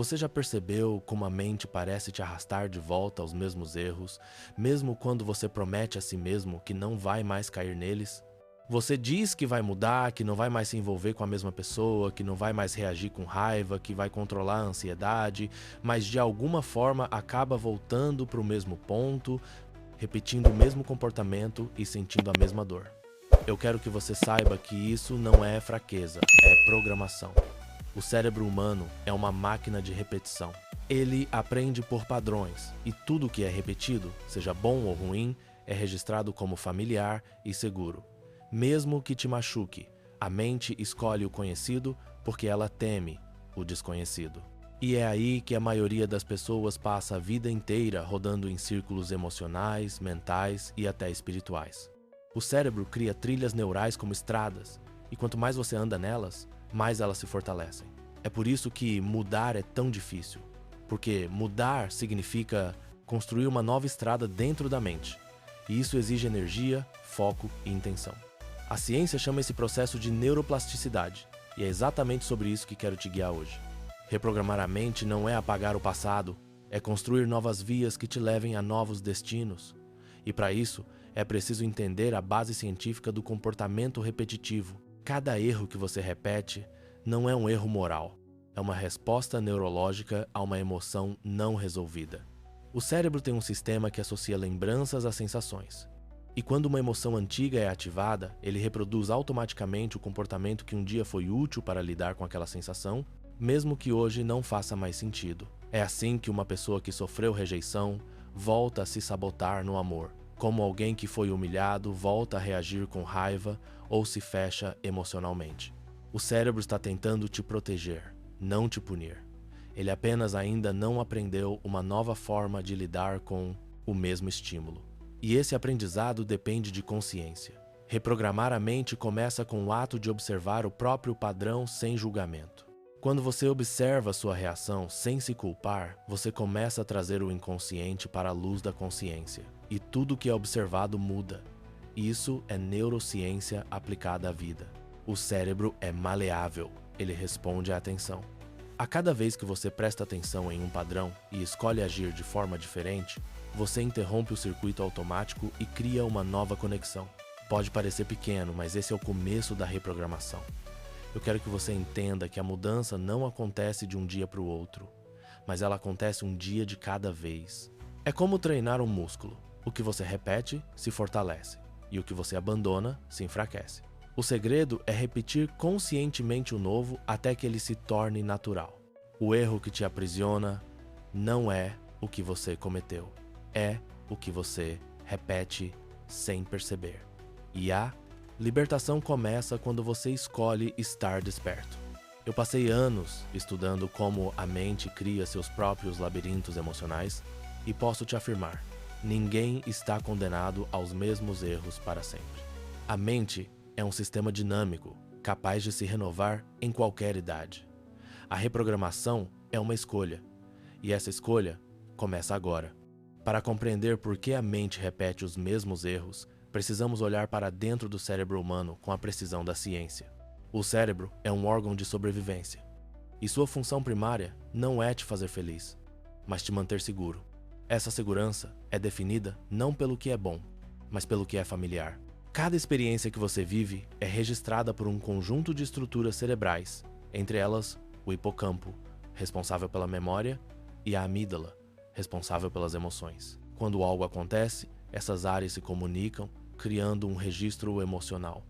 Você já percebeu como a mente parece te arrastar de volta aos mesmos erros, mesmo quando você promete a si mesmo que não vai mais cair neles? Você diz que vai mudar, que não vai mais se envolver com a mesma pessoa, que não vai mais reagir com raiva, que vai controlar a ansiedade, mas de alguma forma acaba voltando para o mesmo ponto, repetindo o mesmo comportamento e sentindo a mesma dor. Eu quero que você saiba que isso não é fraqueza, é programação. O cérebro humano é uma máquina de repetição. Ele aprende por padrões, e tudo que é repetido, seja bom ou ruim, é registrado como familiar e seguro. Mesmo que te machuque, a mente escolhe o conhecido porque ela teme o desconhecido. E é aí que a maioria das pessoas passa a vida inteira rodando em círculos emocionais, mentais e até espirituais. O cérebro cria trilhas neurais como estradas, e quanto mais você anda nelas, mais elas se fortalecem. É por isso que mudar é tão difícil, porque mudar significa construir uma nova estrada dentro da mente, e isso exige energia, foco e intenção. A ciência chama esse processo de neuroplasticidade, e é exatamente sobre isso que quero te guiar hoje. Reprogramar a mente não é apagar o passado, é construir novas vias que te levem a novos destinos. E para isso, é preciso entender a base científica do comportamento repetitivo. Cada erro que você repete não é um erro moral, é uma resposta neurológica a uma emoção não resolvida. O cérebro tem um sistema que associa lembranças a sensações. E quando uma emoção antiga é ativada, ele reproduz automaticamente o comportamento que um dia foi útil para lidar com aquela sensação, mesmo que hoje não faça mais sentido. É assim que uma pessoa que sofreu rejeição volta a se sabotar no amor. Como alguém que foi humilhado volta a reagir com raiva ou se fecha emocionalmente. O cérebro está tentando te proteger, não te punir. Ele apenas ainda não aprendeu uma nova forma de lidar com o mesmo estímulo. E esse aprendizado depende de consciência. Reprogramar a mente começa com o ato de observar o próprio padrão sem julgamento. Quando você observa sua reação sem se culpar, você começa a trazer o inconsciente para a luz da consciência. E tudo que é observado muda. Isso é neurociência aplicada à vida. O cérebro é maleável, ele responde à atenção. A cada vez que você presta atenção em um padrão e escolhe agir de forma diferente, você interrompe o circuito automático e cria uma nova conexão. Pode parecer pequeno, mas esse é o começo da reprogramação. Eu quero que você entenda que a mudança não acontece de um dia para o outro, mas ela acontece um dia de cada vez. É como treinar um músculo. O que você repete se fortalece, e o que você abandona se enfraquece. O segredo é repetir conscientemente o novo até que ele se torne natural. O erro que te aprisiona não é o que você cometeu, é o que você repete sem perceber. E a libertação começa quando você escolhe estar desperto. Eu passei anos estudando como a mente cria seus próprios labirintos emocionais e posso te afirmar, ninguém está condenado aos mesmos erros para sempre. A mente é um sistema dinâmico, capaz de se renovar em qualquer idade. A reprogramação é uma escolha, e essa escolha começa agora. Para compreender por que a mente repete os mesmos erros, precisamos olhar para dentro do cérebro humano com a precisão da ciência. O cérebro é um órgão de sobrevivência, e sua função primária não é te fazer feliz, mas te manter seguro. Essa segurança é definida não pelo que é bom, mas pelo que é familiar. Cada experiência que você vive é registrada por um conjunto de estruturas cerebrais, entre elas o hipocampo, responsável pela memória, e a amígdala, responsável pelas emoções. Quando algo acontece, essas áreas se comunicam, criando um registro emocional.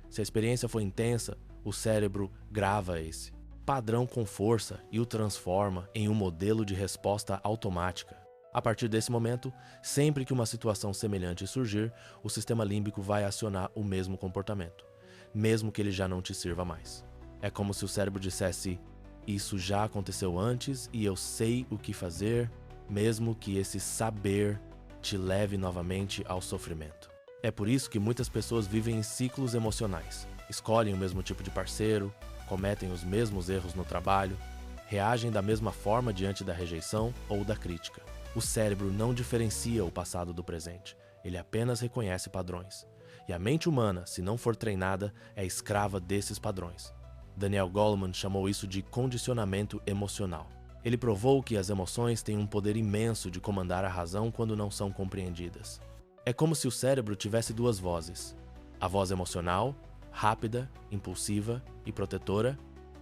Se a experiência for intensa, o cérebro grava esse padrão com força e o transforma em um modelo de resposta automática. A partir desse momento, sempre que uma situação semelhante surgir, o sistema límbico vai acionar o mesmo comportamento, mesmo que ele já não te sirva mais. É como se o cérebro dissesse, isso já aconteceu antes e eu sei o que fazer, mesmo que esse saber te leve novamente ao sofrimento. É por isso que muitas pessoas vivem em ciclos emocionais, escolhem o mesmo tipo de parceiro, cometem os mesmos erros no trabalho, reagem da mesma forma diante da rejeição ou da crítica. O cérebro não diferencia o passado do presente, ele apenas reconhece padrões. E a mente humana, se não for treinada, é escrava desses padrões. Daniel Goleman chamou isso de condicionamento emocional. Ele provou que as emoções têm um poder imenso de comandar a razão quando não são compreendidas. É como se o cérebro tivesse duas vozes: a voz emocional, rápida, impulsiva e protetora,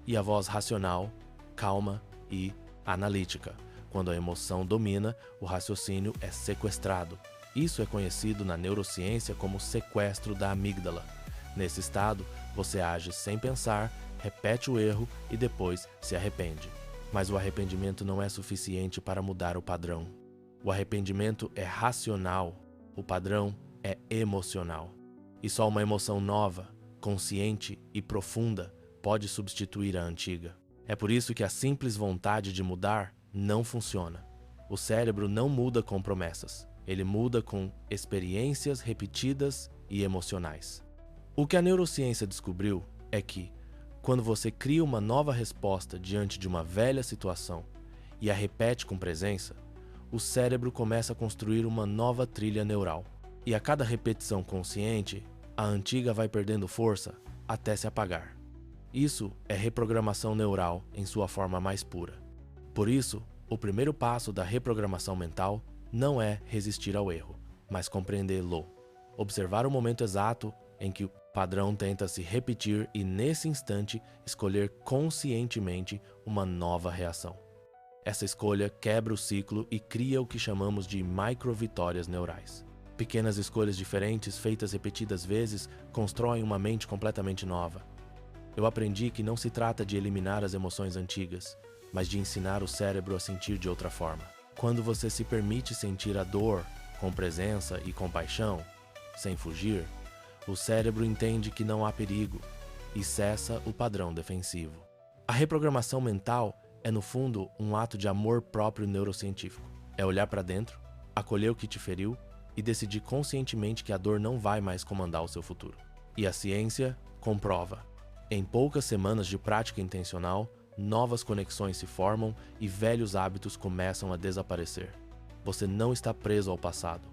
e a voz racional, calma e analítica. Quando a emoção domina, o raciocínio é sequestrado. Isso é conhecido na neurociência como sequestro da amígdala. Nesse estado, você age sem pensar, repete o erro e depois se arrepende. Mas o arrependimento não é suficiente para mudar o padrão. O arrependimento é racional, o padrão é emocional. E só uma emoção nova, consciente e profunda pode substituir a antiga. É por isso que a simples vontade de mudar não funciona. O cérebro não muda com promessas, ele muda com experiências repetidas e emocionais. O que a neurociência descobriu é que, quando você cria uma nova resposta diante de uma velha situação e a repete com presença, o cérebro começa a construir uma nova trilha neural. E a cada repetição consciente, a antiga vai perdendo força até se apagar. Isso é reprogramação neural em sua forma mais pura. Por isso, o primeiro passo da reprogramação mental não é resistir ao erro, mas compreendê-lo. Observar o momento exato em que o padrão tenta se repetir e, nesse instante, escolher conscientemente uma nova reação. Essa escolha quebra o ciclo e cria o que chamamos de microvitórias neurais. Pequenas escolhas diferentes, feitas repetidas vezes, constroem uma mente completamente nova. Eu aprendi que não se trata de eliminar as emoções antigas, mas de ensinar o cérebro a sentir de outra forma. Quando você se permite sentir a dor com presença e compaixão, sem fugir, o cérebro entende que não há perigo e cessa o padrão defensivo. A reprogramação mental é, no fundo, um ato de amor próprio neurocientífico. É olhar para dentro, acolher o que te feriu e decidir conscientemente que a dor não vai mais comandar o seu futuro. E a ciência comprova. Em poucas semanas de prática intencional, novas conexões se formam e velhos hábitos começam a desaparecer. Você não está preso ao passado,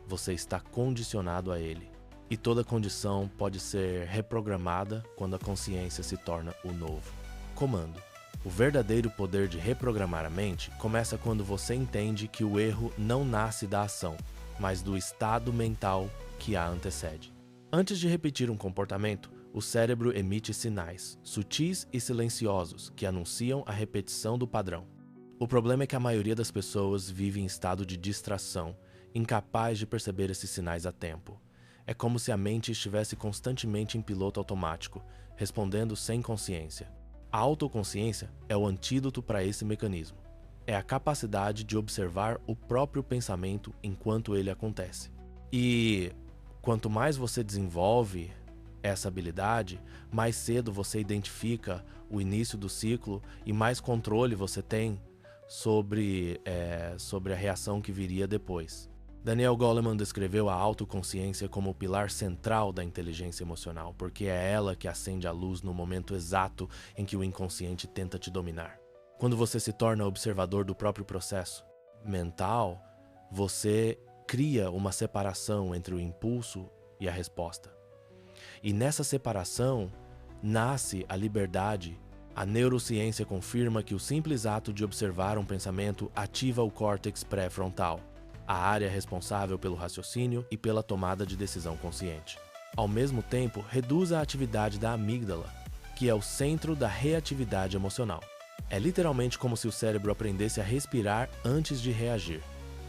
você está condicionado a ele. E toda condição pode ser reprogramada quando a consciência se torna o novo. Comando. O verdadeiro poder de reprogramar a mente começa quando você entende que o erro não nasce da ação, mas do estado mental que a antecede. Antes de repetir um comportamento, o cérebro emite sinais, sutis e silenciosos, que anunciam a repetição do padrão. O problema é que a maioria das pessoas vive em estado de distração, incapaz de perceber esses sinais a tempo. É como se a mente estivesse constantemente em piloto automático, respondendo sem consciência. A autoconsciência é o antídoto para esse mecanismo. É a capacidade de observar o próprio pensamento enquanto ele acontece. E quanto mais você desenvolve essa habilidade, mais cedo você identifica o início do ciclo e mais controle você tem sobre a reação que viria depois. Daniel Goleman descreveu a autoconsciência como o pilar central da inteligência emocional, porque é ela que acende a luz no momento exato em que o inconsciente tenta te dominar. Quando você se torna observador do próprio processo mental, você cria uma separação entre o impulso e a resposta. E nessa separação nasce a liberdade. A neurociência confirma que o simples ato de observar um pensamento ativa o córtex pré-frontal, a área responsável pelo raciocínio e pela tomada de decisão consciente. Ao mesmo tempo, reduz a atividade da amígdala, que é o centro da reatividade emocional. É literalmente como se o cérebro aprendesse a respirar antes de reagir.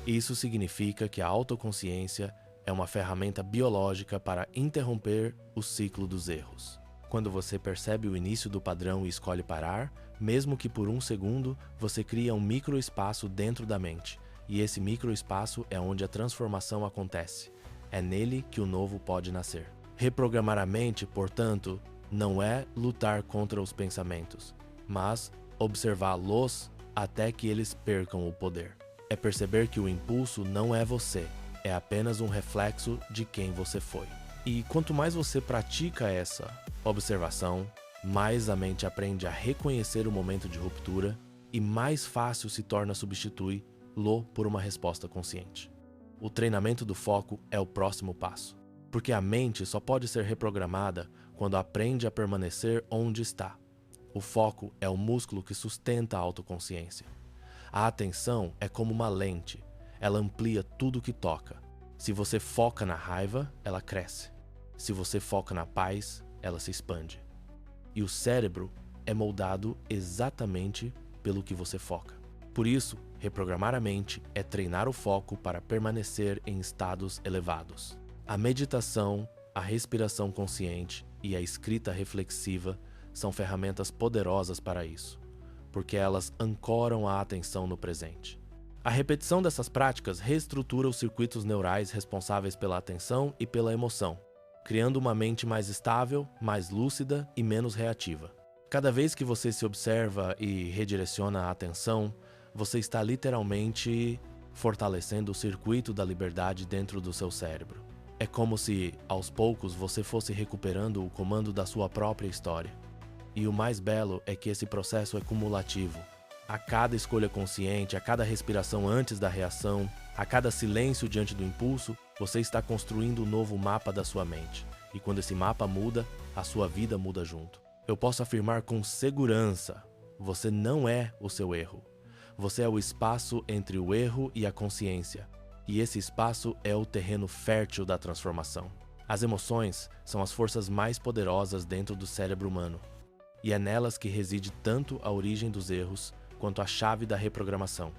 Isso significa que a autoconsciência é uma ferramenta biológica para interromper o ciclo dos erros. Quando você percebe o início do padrão e escolhe parar, mesmo que por um segundo, você cria um microespaço dentro da mente. E esse microespaço é onde a transformação acontece. É nele que o novo pode nascer. Reprogramar a mente, portanto, não é lutar contra os pensamentos, mas observá-los até que eles percam o poder. É perceber que o impulso não é você, é apenas um reflexo de quem você foi. E quanto mais você pratica essa observação, mais a mente aprende a reconhecer o momento de ruptura e mais fácil se torna substituir por uma resposta consciente. O treinamento do foco é o próximo passo, porque a mente só pode ser reprogramada quando aprende a permanecer onde está. O foco é o músculo que sustenta a autoconsciência. A atenção é como uma lente, ela amplia tudo que toca. Se você foca na raiva, ela cresce. Se você foca na paz, ela se expande. E o cérebro é moldado exatamente pelo que você foca. Por isso, reprogramar a mente é treinar o foco para permanecer em estados elevados. A meditação, a respiração consciente e a escrita reflexiva são ferramentas poderosas para isso, porque elas ancoram a atenção no presente. A repetição dessas práticas reestrutura os circuitos neurais responsáveis pela atenção e pela emoção, criando uma mente mais estável, mais lúcida e menos reativa. Cada vez que você se observa e redireciona a atenção, você está literalmente fortalecendo o circuito da liberdade dentro do seu cérebro. É como se, aos poucos, você fosse recuperando o comando da sua própria história. E o mais belo é que esse processo é cumulativo. A cada escolha consciente, a cada respiração antes da reação, a cada silêncio diante do impulso, você está construindo um novo mapa da sua mente. E quando esse mapa muda, a sua vida muda junto. Eu posso afirmar com segurança, você não é o seu erro. Você é o espaço entre o erro e a consciência. E esse espaço é o terreno fértil da transformação. As emoções são as forças mais poderosas dentro do cérebro humano. E é nelas que reside tanto a origem dos erros quanto a chave da reprogramação.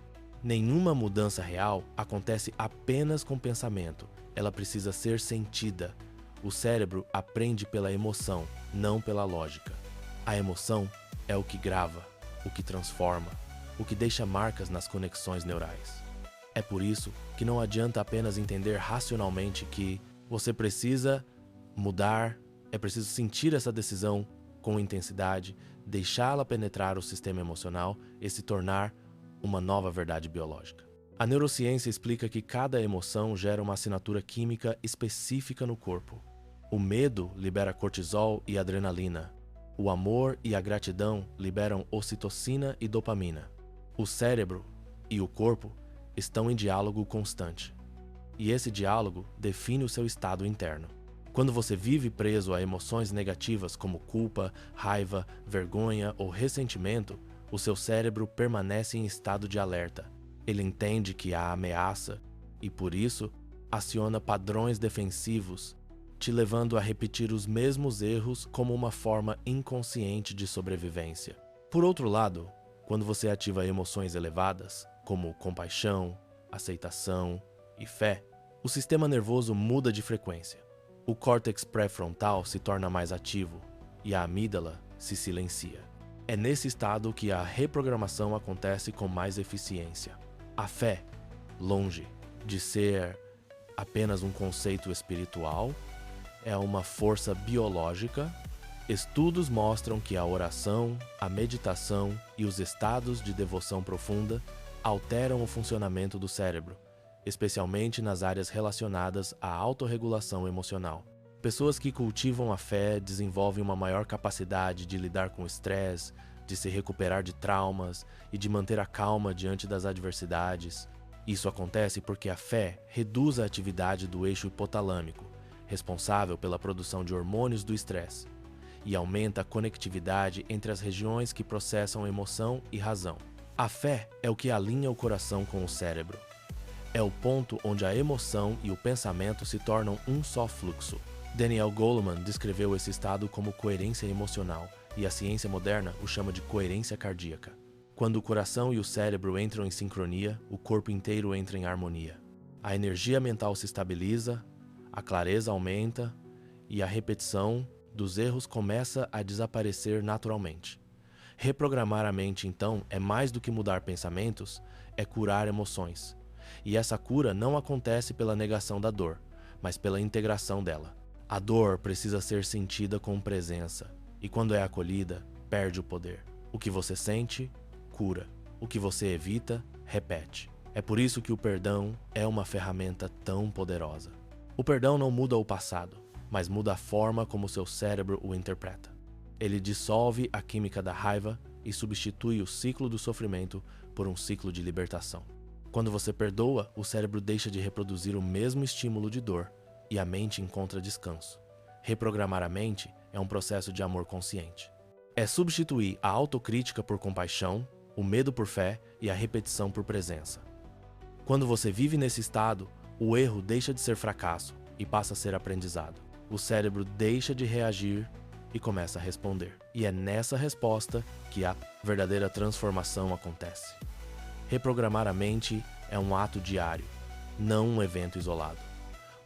Nenhuma mudança real acontece apenas com pensamento. Ela precisa ser sentida. O cérebro aprende pela emoção, não pela lógica. A emoção é o que grava, o que transforma, o que deixa marcas nas conexões neurais. É por isso que não adianta apenas entender racionalmente que você precisa mudar, é preciso sentir essa decisão com intensidade, deixá-la penetrar o sistema emocional e se tornar uma nova verdade biológica. A neurociência explica que cada emoção gera uma assinatura química específica no corpo. O medo libera cortisol e adrenalina. O amor e a gratidão liberam ocitocina e dopamina. O cérebro e o corpo estão em diálogo constante. E esse diálogo define o seu estado interno. Quando você vive preso a emoções negativas como culpa, raiva, vergonha ou ressentimento, o seu cérebro permanece em estado de alerta. Ele entende que há ameaça e, por isso, aciona padrões defensivos, te levando a repetir os mesmos erros como uma forma inconsciente de sobrevivência. Por outro lado, quando você ativa emoções elevadas, como compaixão, aceitação e fé, o sistema nervoso muda de frequência. O córtex pré-frontal se torna mais ativo e a amígdala se silencia. É nesse estado que a reprogramação acontece com mais eficiência. A fé, longe de ser apenas um conceito espiritual, é uma força biológica. Estudos mostram que a oração, a meditação e os estados de devoção profunda alteram o funcionamento do cérebro, especialmente nas áreas relacionadas à autorregulação emocional. Pessoas que cultivam a fé desenvolvem uma maior capacidade de lidar com o estresse, de se recuperar de traumas e de manter a calma diante das adversidades. Isso acontece porque a fé reduz a atividade do eixo hipotalâmico, responsável pela produção de hormônios do estresse, e aumenta a conectividade entre as regiões que processam emoção e razão. A fé é o que alinha o coração com o cérebro. É o ponto onde a emoção e o pensamento se tornam um só fluxo. Daniel Goleman descreveu esse estado como coerência emocional, e a ciência moderna o chama de coerência cardíaca. Quando o coração e o cérebro entram em sincronia, o corpo inteiro entra em harmonia. A energia mental se estabiliza, a clareza aumenta e a repetição dos erros começa a desaparecer naturalmente. Reprogramar a mente, então, é mais do que mudar pensamentos, é curar emoções. E essa cura não acontece pela negação da dor, mas pela integração dela. A dor precisa ser sentida com presença, e quando é acolhida, perde o poder. O que você sente, cura. O que você evita, repete. É por isso que o perdão é uma ferramenta tão poderosa. O perdão não muda o passado, mas muda a forma como seu cérebro o interpreta. Ele dissolve a química da raiva e substitui o ciclo do sofrimento por um ciclo de libertação. Quando você perdoa, o cérebro deixa de reproduzir o mesmo estímulo de dor e a mente encontra descanso. Reprogramar a mente é um processo de amor consciente. É substituir a autocrítica por compaixão, o medo por fé e a repetição por presença. Quando você vive nesse estado, o erro deixa de ser fracasso e passa a ser aprendizado. O cérebro deixa de reagir e começa a responder. E é nessa resposta que a verdadeira transformação acontece. Reprogramar a mente é um ato diário, não um evento isolado.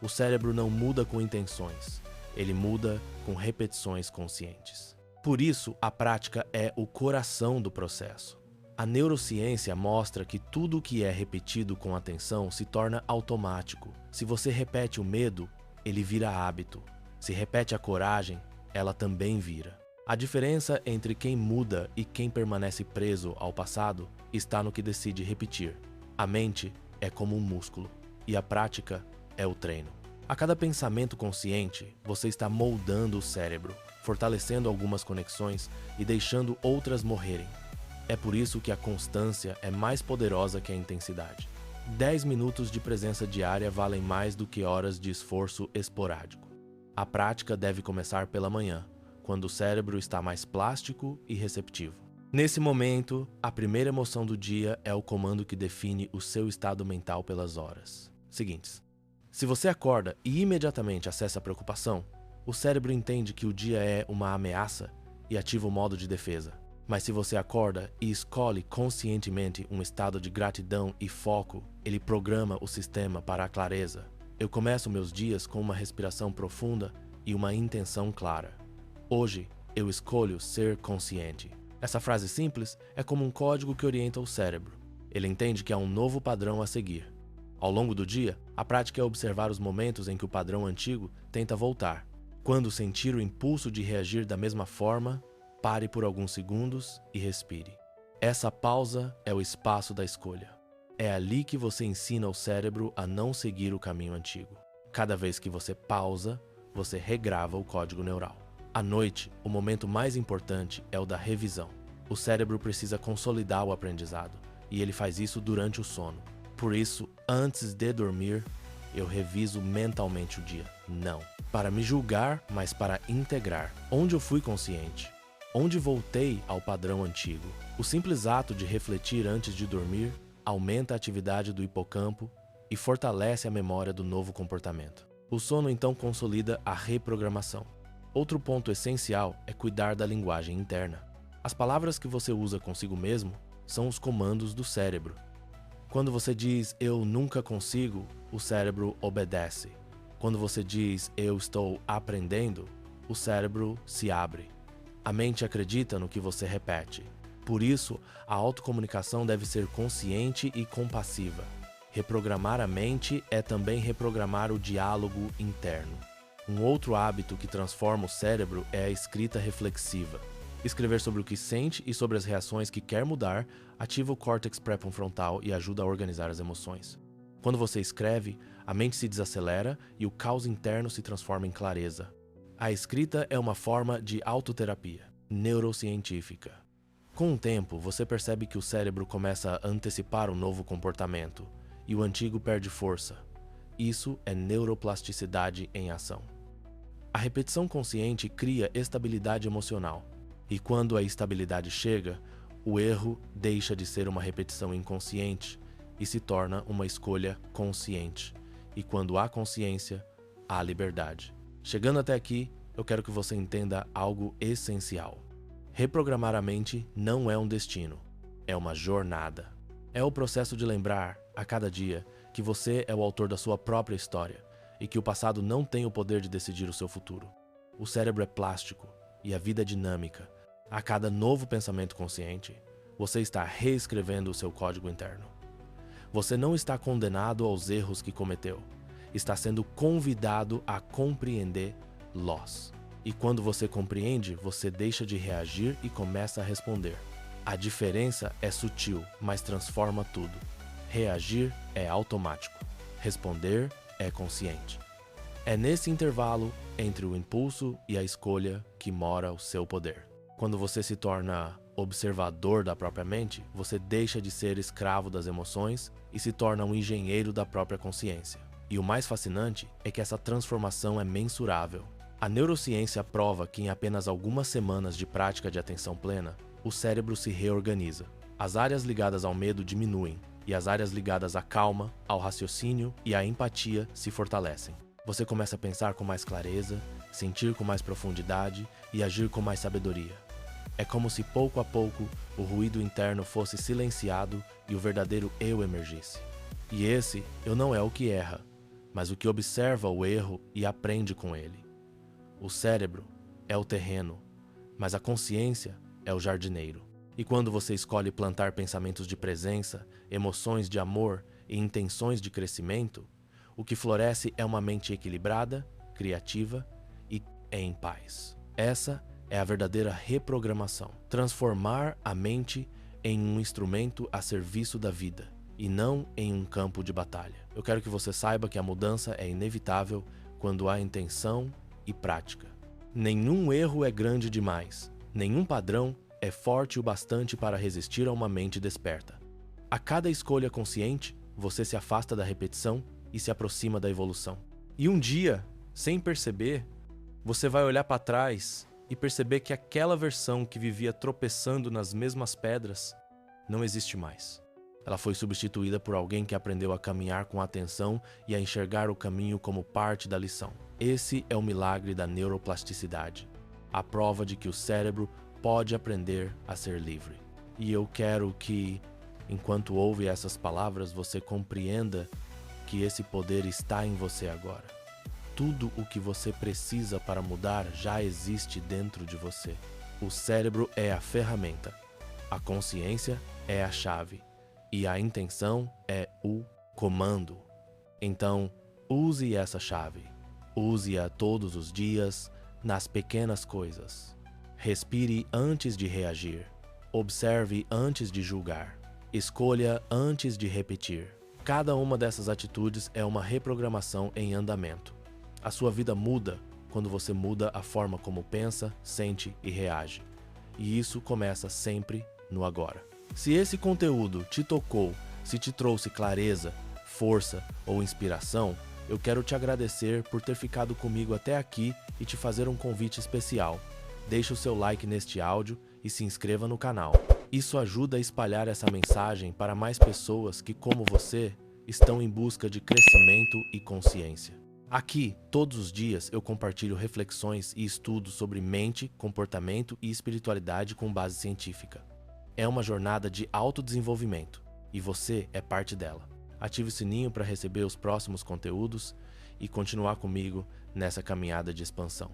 O cérebro não muda com intenções, ele muda com repetições conscientes. Por isso, a prática é o coração do processo. A neurociência mostra que tudo o que é repetido com atenção se torna automático. Se você repete o medo, ele vira hábito. Se repete a coragem, ela também vira. A diferença entre quem muda e quem permanece preso ao passado está no que decide repetir. A mente é como um músculo e a prática é o treino. A cada pensamento consciente, você está moldando o cérebro, fortalecendo algumas conexões e deixando outras morrerem. É por isso que a constância é mais poderosa que a intensidade. 10 minutos de presença diária valem mais do que horas de esforço esporádico. A prática deve começar pela manhã, quando o cérebro está mais plástico e receptivo. Nesse momento, a primeira emoção do dia é o comando que define o seu estado mental pelas horas seguintes. Se você acorda e imediatamente acessa a preocupação, o cérebro entende que o dia é uma ameaça e ativa o modo de defesa. Mas se você acorda e escolhe conscientemente um estado de gratidão e foco, ele programa o sistema para a clareza. Eu começo meus dias com uma respiração profunda e uma intenção clara. Hoje, eu escolho ser consciente. Essa frase simples é como um código que orienta o cérebro. Ele entende que há um novo padrão a seguir. Ao longo do dia, a prática é observar os momentos em que o padrão antigo tenta voltar. Quando sentir o impulso de reagir da mesma forma, pare por alguns segundos e respire. Essa pausa é o espaço da escolha. É ali que você ensina o cérebro a não seguir o caminho antigo. Cada vez que você pausa, você regrava o código neural. À noite, o momento mais importante é o da revisão. O cérebro precisa consolidar o aprendizado, e ele faz isso durante o sono. Por isso, antes de dormir, eu reviso mentalmente o dia. Não para me julgar, mas para integrar. Onde eu fui consciente? Onde voltei ao padrão antigo? O simples ato de refletir antes de dormir aumenta a atividade do hipocampo e fortalece a memória do novo comportamento. O sono então consolida a reprogramação. Outro ponto essencial é cuidar da linguagem interna. As palavras que você usa consigo mesmo são os comandos do cérebro. Quando você diz "eu nunca consigo", o cérebro obedece. Quando você diz "eu estou aprendendo", o cérebro se abre. A mente acredita no que você repete. Por isso, a autocomunicação deve ser consciente e compassiva. Reprogramar a mente é também reprogramar o diálogo interno. Um outro hábito que transforma o cérebro é a escrita reflexiva. Escrever sobre o que sente e sobre as reações que quer mudar ativa o córtex pré-frontal e ajuda a organizar as emoções. Quando você escreve, a mente se desacelera e o caos interno se transforma em clareza. A escrita é uma forma de autoterapia neurocientífica. Com o tempo, você percebe que o cérebro começa a antecipar um novo comportamento e o antigo perde força. Isso é neuroplasticidade em ação. A repetição consciente cria estabilidade emocional. E quando a estabilidade chega, o erro deixa de ser uma repetição inconsciente e se torna uma escolha consciente. E quando há consciência, há liberdade. Chegando até aqui, eu quero que você entenda algo essencial. Reprogramar a mente não é um destino, é uma jornada. É o processo de lembrar, a cada dia, que você é o autor da sua própria história e que o passado não tem o poder de decidir o seu futuro. O cérebro é plástico e a vida é dinâmica. A cada novo pensamento consciente, você está reescrevendo o seu código interno. Você não está condenado aos erros que cometeu. Está sendo convidado a compreender-los. E quando você compreende, você deixa de reagir e começa a responder. A diferença é sutil, mas transforma tudo. Reagir é automático. Responder é consciente. É nesse intervalo entre o impulso e a escolha que mora o seu poder. Quando você se torna observador da própria mente, você deixa de ser escravo das emoções e se torna um engenheiro da própria consciência. E o mais fascinante é que essa transformação é mensurável. A neurociência prova que em apenas algumas semanas de prática de atenção plena, o cérebro se reorganiza. As áreas ligadas ao medo diminuem e as áreas ligadas à calma, ao raciocínio e à empatia se fortalecem. Você começa a pensar com mais clareza, sentir com mais profundidade e agir com mais sabedoria. É como se pouco a pouco o ruído interno fosse silenciado e o verdadeiro eu emergisse. E esse eu não é o que erra, mas o que observa o erro e aprende com ele. O cérebro é o terreno, mas a consciência é o jardineiro. E quando você escolhe plantar pensamentos de presença, emoções de amor e intenções de crescimento, o que floresce é uma mente equilibrada, criativa e em paz. Essa é a verdadeira reprogramação. Transformar a mente em um instrumento a serviço da vida e não em um campo de batalha. Eu quero que você saiba que a mudança é inevitável quando há intenção e prática. Nenhum erro é grande demais, nenhum padrão é forte o bastante para resistir a uma mente desperta. A cada escolha consciente, você se afasta da repetição e se aproxima da evolução. E um dia, sem perceber, você vai olhar para trás e perceber que aquela versão que vivia tropeçando nas mesmas pedras não existe mais. Ela foi substituída por alguém que aprendeu a caminhar com atenção e a enxergar o caminho como parte da lição. Esse é o milagre da neuroplasticidade, a prova de que o cérebro pode aprender a ser livre. E eu quero que, enquanto ouve essas palavras, você compreenda que esse poder está em você agora. Tudo o que você precisa para mudar já existe dentro de você. O cérebro é a ferramenta, a consciência é a chave e a intenção é o comando. Então, use essa chave. Use-a todos os dias, nas pequenas coisas. Respire antes de reagir. Observe antes de julgar. Escolha antes de repetir. Cada uma dessas atitudes é uma reprogramação em andamento. A sua vida muda quando você muda a forma como pensa, sente e reage. E isso começa sempre no agora. Se esse conteúdo te tocou, se te trouxe clareza, força ou inspiração, eu quero te agradecer por ter ficado comigo até aqui e te fazer um convite especial. Deixe o seu like neste áudio e se inscreva no canal. Isso ajuda a espalhar essa mensagem para mais pessoas que, como você, estão em busca de crescimento e consciência. Aqui, todos os dias, eu compartilho reflexões e estudos sobre mente, comportamento e espiritualidade com base científica. É uma jornada de autodesenvolvimento e você é parte dela. Ative o sininho para receber os próximos conteúdos e continuar comigo nessa caminhada de expansão.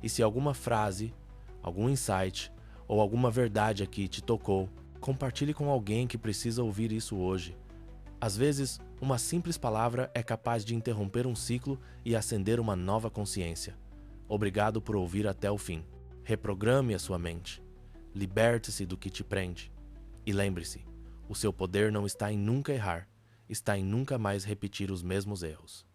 E se alguma frase, algum insight ou alguma verdade aqui te tocou, compartilhe com alguém que precisa ouvir isso hoje. Às vezes, uma simples palavra é capaz de interromper um ciclo e acender uma nova consciência. Obrigado por ouvir até o fim. Reprograme a sua mente. Liberte-se do que te prende. E lembre-se, o seu poder não está em nunca errar, está em nunca mais repetir os mesmos erros.